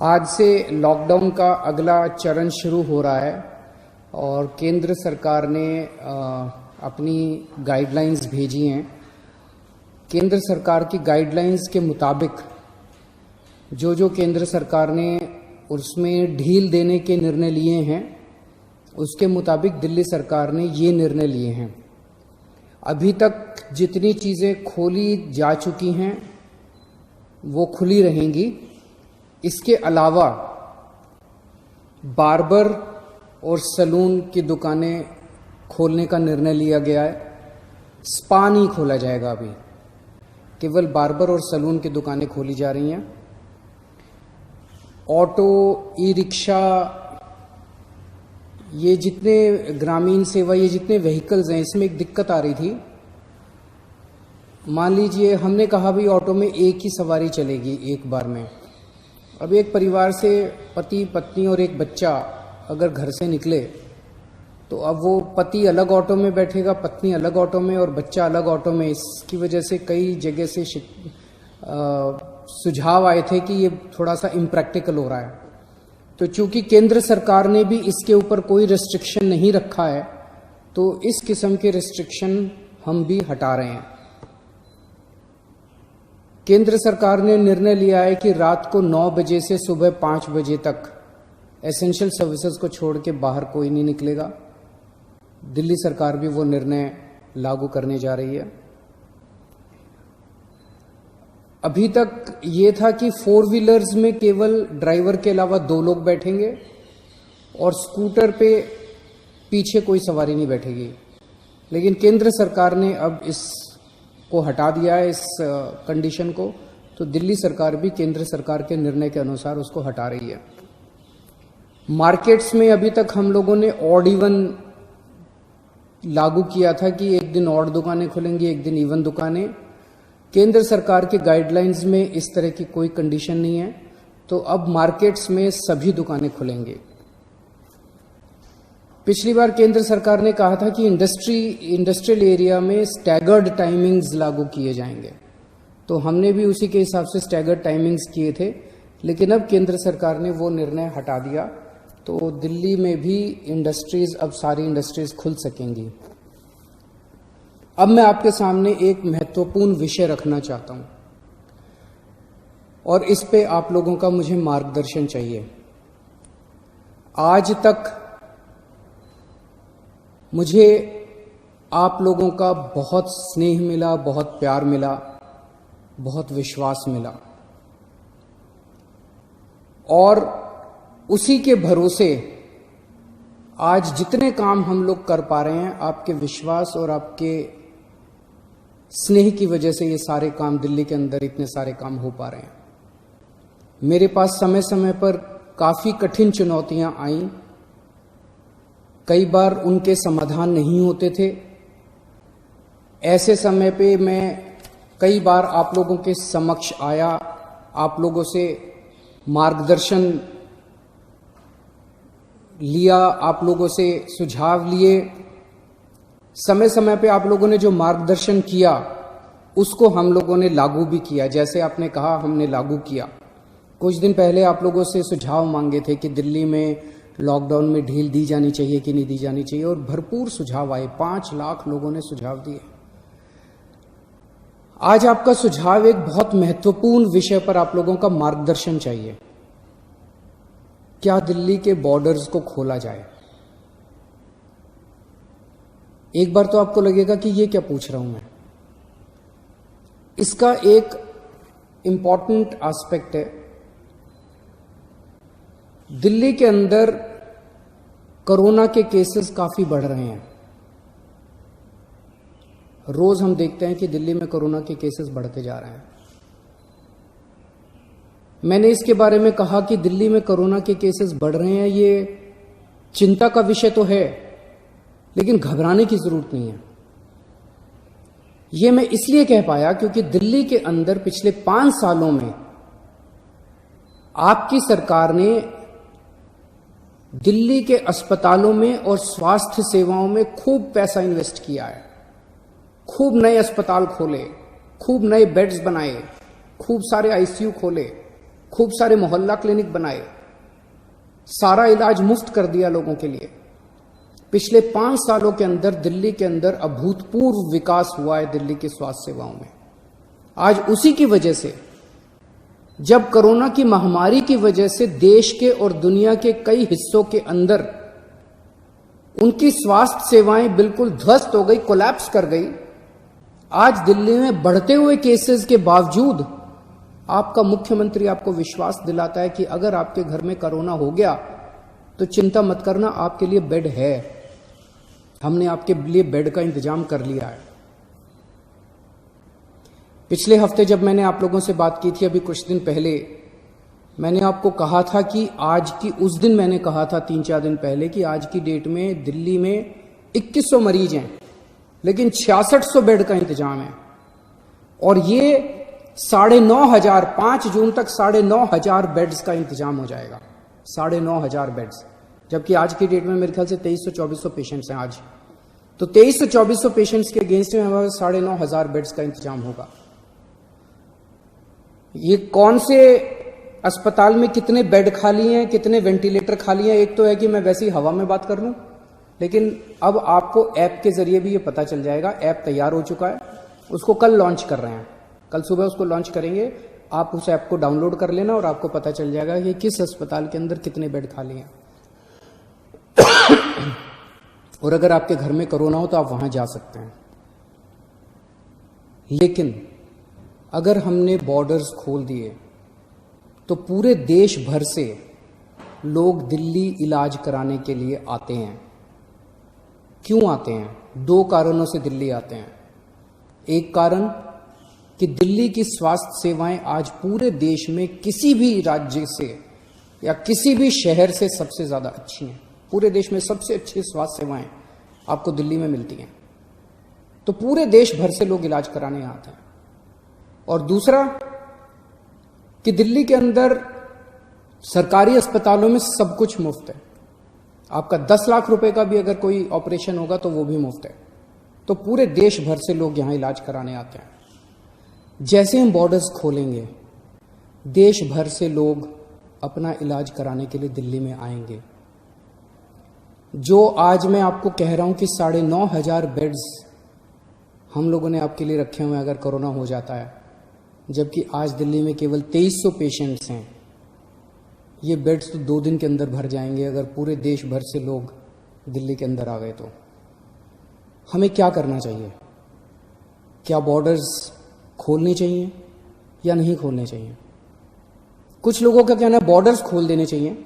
आज से लॉकडाउन का अगला चरण शुरू हो रहा है और केंद्र सरकार ने अपनी गाइडलाइंस भेजी हैं। केंद्र सरकार की गाइडलाइंस के मुताबिक जो केंद्र सरकार ने उसमें ढील देने के निर्णय लिए हैं, उसके मुताबिक दिल्ली सरकार ने ये निर्णय लिए हैं। अभी तक जितनी चीज़ें खोली जा चुकी हैं वो खुली रहेंगी। इसके अलावा बार्बर और सैलून की दुकानें खोलने का निर्णय लिया गया है। स्पा नहीं खोला जाएगा, अभी केवल बार्बर और सैलून की दुकानें खोली जा रही हैं। ऑटो, ई रिक्शा, ये जितने ग्रामीण सेवा, ये जितने व्हीकल्स हैं, इसमें एक दिक्कत आ रही थी। मान लीजिए हमने कहा भाई ऑटो में एक ही सवारी चलेगी एक बार में। अब एक परिवार से पति, पत्नी और एक बच्चा अगर घर से निकले तो अब वो पति अलग ऑटो में बैठेगा, पत्नी अलग ऑटो में और बच्चा अलग ऑटो में। इसकी वजह से कई जगह से सुझाव आए थे कि ये थोड़ा सा इम्प्रैक्टिकल हो रहा है। तो चूंकि केंद्र सरकार ने भी इसके ऊपर कोई रेस्ट्रिक्शन नहीं रखा है, तो इस किस्म के रेस्ट्रिक्शन हम भी हटा रहे हैं। केंद्र सरकार ने निर्णय लिया है कि रात को 9 बजे से सुबह 5 बजे तक एसेंशियल सर्विसेज को छोड़ के बाहर कोई नहीं निकलेगा। दिल्ली सरकार भी वो निर्णय लागू करने जा रही है। अभी तक ये था कि 4 व्हीलर्स में केवल ड्राइवर के अलावा 2 लोग बैठेंगे और स्कूटर पे पीछे कोई सवारी नहीं बैठेगी। लेकिन केंद्र सरकार ने अब इसको हटा दिया है, इस कंडीशन को। तो दिल्ली सरकार भी केंद्र सरकार के निर्णय के अनुसार उसको हटा रही है। मार्केट्स में अभी तक हम लोगों ने ऑड इवन लागू किया था कि एक दिन ऑड दुकानें खुलेंगी, एक दिन इवन दुकानें। केंद्र सरकार के गाइडलाइंस में इस तरह की कोई कंडीशन नहीं है, तो अब मार्केट्स में सभी दुकानें खुलेंगी। पिछली बार केंद्र सरकार ने कहा था कि इंडस्ट्रियल एरिया में स्टैगर्ड टाइमिंग्स लागू किए जाएंगे, तो हमने भी उसी के हिसाब से स्टैगर्ड टाइमिंग्स किए थे। लेकिन अब केंद्र सरकार ने वो निर्णय हटा दिया, तो दिल्ली में भी इंडस्ट्रीज, अब सारी इंडस्ट्रीज खुल सकेंगी। अब मैं आपके सामने एक महत्वपूर्ण विषय रखना चाहता हूं और इस पे आप लोगों का मुझे मार्गदर्शन चाहिए। आज तक मुझे आप लोगों का बहुत स्नेह मिला, बहुत प्यार मिला, बहुत विश्वास मिला और उसी के भरोसे आज जितने काम हम लोग कर पा रहे हैं, आपके विश्वास और आपके स्नेह की वजह से ये सारे काम, दिल्ली के अंदर इतने सारे काम हो पा रहे हैं। मेरे पास समय समय पर काफी कठिन चुनौतियां आईं, कई बार उनके समाधान नहीं होते थे। ऐसे समय पे मैं कई बार आप लोगों के समक्ष आया, आप लोगों से मार्गदर्शन लिया, आप लोगों से सुझाव लिए। समय समय पे आप लोगों ने जो मार्गदर्शन किया उसको हम लोगों ने लागू भी किया। जैसे आपने कहा, हमने लागू किया। कुछ दिन पहले आप लोगों से सुझाव मांगे थे कि दिल्ली में लॉकडाउन में ढील दी जानी चाहिए कि नहीं दी जानी चाहिए, और भरपूर सुझाव आए। 5 लाख लोगों ने सुझाव दिए। आज आपका सुझाव एक बहुत महत्वपूर्ण विषय पर आप लोगों का मार्गदर्शन चाहिए। क्या दिल्ली के बॉर्डर्स को खोला जाए? एक बार तो आपको लगेगा कि ये क्या पूछ रहा हूं मैं। इसका एक इंपॉर्टेंट एस्पेक्ट है, दिल्ली के अंदर कोरोना के केसेस काफी बढ़ रहे हैं। रोज हम देखते हैं कि दिल्ली में कोरोना के केसेस बढ़ते जा रहे हैं। मैंने इसके बारे में कहा कि दिल्ली में कोरोना के केसेस बढ़ रहे हैं, ये चिंता का विषय तो है, लेकिन घबराने की जरूरत नहीं है। ये मैं इसलिए कह पाया क्योंकि दिल्ली के अंदर पिछले 5 सालों में आपकी सरकार ने दिल्ली के अस्पतालों में और स्वास्थ्य सेवाओं में खूब पैसा इन्वेस्ट किया है। खूब नए अस्पताल खोले, खूब नए बेड्स बनाए, खूब सारे आईसीयू खोले, खूब सारे मोहल्ला क्लिनिक बनाए, सारा इलाज मुफ्त कर दिया लोगों के लिए। पिछले 5 सालों के अंदर दिल्ली के अंदर अभूतपूर्व विकास हुआ है दिल्ली की स्वास्थ्य सेवाओं में। आज उसी की वजह से, जब कोरोना की महामारी की वजह से देश के और दुनिया के कई हिस्सों के अंदर उनकी स्वास्थ्य सेवाएं बिल्कुल ध्वस्त हो गई, कोलैप्स कर गई, आज दिल्ली में बढ़ते हुए केसेस के बावजूद आपका मुख्यमंत्री आपको विश्वास दिलाता है कि अगर आपके घर में कोरोना हो गया तो चिंता मत करना, आपके लिए बेड है, हमने आपके लिए बेड का इंतजाम कर लिया है। पिछले हफ्ते जब मैंने आप लोगों से बात की थी, अभी कुछ दिन पहले, मैंने आपको कहा था कि आज की, उस दिन मैंने कहा था 3-4 दिन पहले कि आज की डेट में दिल्ली में 2100 मरीज हैं, लेकिन 6600 बेड का इंतजाम है। और ये 9,500, 5 जून तक 9,500 बेड्स का इंतजाम हो जाएगा, 9,500 बेड्स। जबकि आज की डेट में मेरे ख्याल से 2300-2400 पेशेंट्स हैं आज। तो 2300-2400 पेशेंट्स के अगेंस्ट में हमारे 9,500 बेड्स का इंतजाम होगा। ये कौन से अस्पताल में कितने बेड खाली हैं, कितने वेंटिलेटर खाली हैं, एक तो है कि मैं वैसे ही हवा में बात कर लूं, लेकिन अब आपको ऐप के जरिए भी ये पता चल जाएगा। ऐप तैयार हो चुका है, उसको कल लॉन्च कर रहे हैं, कल सुबह उसको लॉन्च करेंगे। आप उस ऐप को डाउनलोड कर लेना और आपको पता चल जाएगा कि किस अस्पताल के अंदर कितने बेड खाली हैं। और अगर आपके घर में कोरोना हो तो आप वहां जा सकते हैं। लेकिन अगर हमने बॉर्डर्स खोल दिए तो पूरे देश भर से लोग दिल्ली इलाज कराने के लिए आते हैं। क्यों आते हैं? 2 कारणों से दिल्ली आते हैं। एक कारण कि दिल्ली की स्वास्थ्य सेवाएं आज पूरे देश में किसी भी राज्य से या किसी भी शहर से सबसे ज्यादा अच्छी हैं। पूरे देश में सबसे अच्छी स्वास्थ्य सेवाएं आपको दिल्ली में मिलती हैं, तो पूरे देश भर से लोग इलाज कराने आते हैं। और दूसरा कि दिल्ली के अंदर सरकारी अस्पतालों में सब कुछ मुफ्त है। आपका 10 लाख रुपए का भी अगर कोई ऑपरेशन होगा तो वो भी मुफ्त है। तो पूरे देश भर से लोग यहां इलाज कराने आते हैं। जैसे हम बॉर्डर्स खोलेंगे, देश भर से लोग अपना इलाज कराने के लिए दिल्ली में आएंगे। जो आज मैं आपको कह रहा हूं कि 9,500 बेड्स हम लोगों ने आपके लिए रखे हुए हैं अगर कोरोना हो जाता है, जबकि आज दिल्ली में केवल 2300 पेशेंट्स हैं। ये बेड्स तो 2 दिन के अंदर भर जाएंगे अगर पूरे देश भर से लोग दिल्ली के अंदर आ गए। तो हमें क्या करना चाहिए? क्या बॉर्डर्स खोलने चाहिए या नहीं खोलने चाहिए? कुछ लोगों का कहना है बॉर्डर्स खोल देने चाहिए,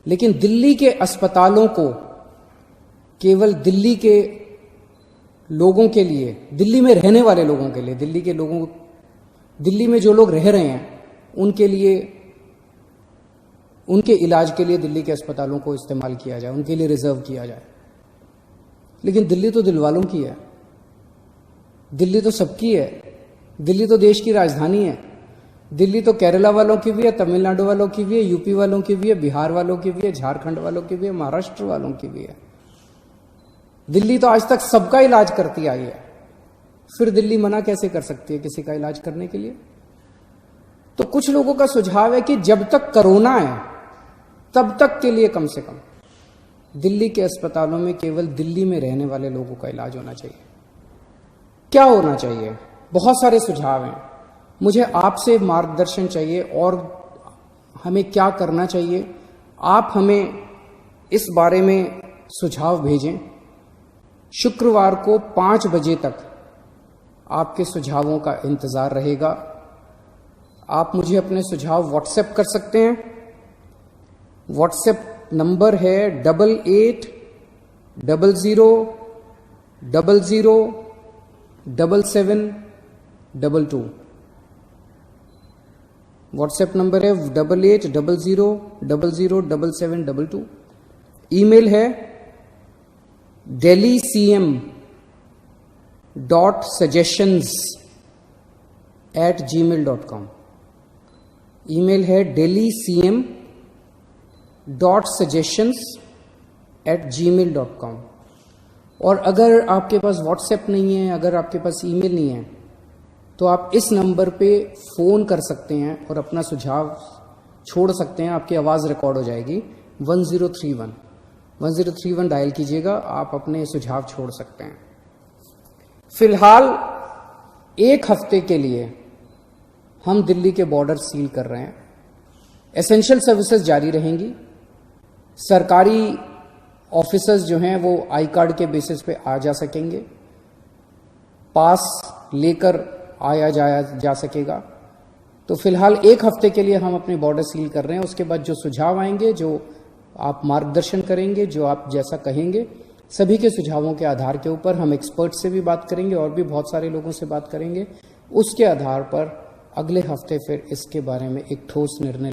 लेकिन दिल्ली के अस्पतालों को केवल दिल्ली के लोगों के लिए, दिल्ली में रहने वाले लोगों के लिए, दिल्ली में जो लोग रह रहे हैं उनके लिए, उनके इलाज के लिए दिल्ली के अस्पतालों को इस्तेमाल किया जाए, उनके लिए रिजर्व किया जाए। लेकिन दिल्ली तो दिल वालों की है, दिल्ली तो सबकी है, दिल्ली तो देश की राजधानी है। दिल्ली तो केरला वालों की भी है, तमिलनाडु वालों की भी है, यूपी वालों की भी है, बिहार वालों की भी है, झारखंड वालों की भी है, महाराष्ट्र वालों की भी है। दिल्ली तो आज तक सबका इलाज करती आई है, फिर दिल्ली मना कैसे कर सकती है किसी का इलाज करने के लिए? तो कुछ लोगों का सुझाव है कि जब तक कोरोना है तब तक के लिए कम से कम दिल्ली के अस्पतालों में केवल दिल्ली में रहने वाले लोगों का इलाज होना चाहिए। क्या होना चाहिए? बहुत सारे सुझाव हैं। मुझे आपसे मार्गदर्शन चाहिए और हमें क्या करना चाहिए। आप हमें इस बारे में सुझाव भेजें। शुक्रवार को 5 बजे तक आपके सुझावों का इंतजार रहेगा। आप मुझे अपने सुझाव व्हाट्सएप कर सकते हैं। व्हाट्सएप नंबर है 8800007722। व्हाट्सएप नंबर है 8800007722। ईमेल है delhcm.suggestions@gmail.com। ईमेल है delhcm.suggestions@gmail.com। और अगर आपके पास व्हाट्सएप नहीं है, अगर आपके पास ईमेल नहीं है, तो आप इस नंबर पे फ़ोन कर सकते हैं और अपना सुझाव छोड़ सकते हैं, आपकी आवाज़ रिकॉर्ड हो जाएगी। 1031 डायल कीजिएगा, आप अपने सुझाव छोड़ सकते हैं। फिलहाल 1 हफ्ते के लिए हम दिल्ली के बॉर्डर सील कर रहे हैं। एसेंशियल सर्विसेज जारी रहेंगी। सरकारी ऑफिसर्स जो हैं वो आई कार्ड के बेसिस पे आ जा सकेंगे, पास लेकर आया जाया जा सकेगा। तो फिलहाल 1 हफ्ते के लिए हम अपने बॉर्डर सील कर रहे हैं। उसके बाद जो सुझाव आएंगे, जो आप मार्गदर्शन करेंगे, जो आप जैसा कहेंगे, सभी के सुझावों के आधार के ऊपर हम एक्सपर्ट से भी बात करेंगे और भी बहुत सारे लोगों से बात करेंगे। उसके आधार पर अगले हफ्ते फिर इसके बारे में एक ठोस निर्णय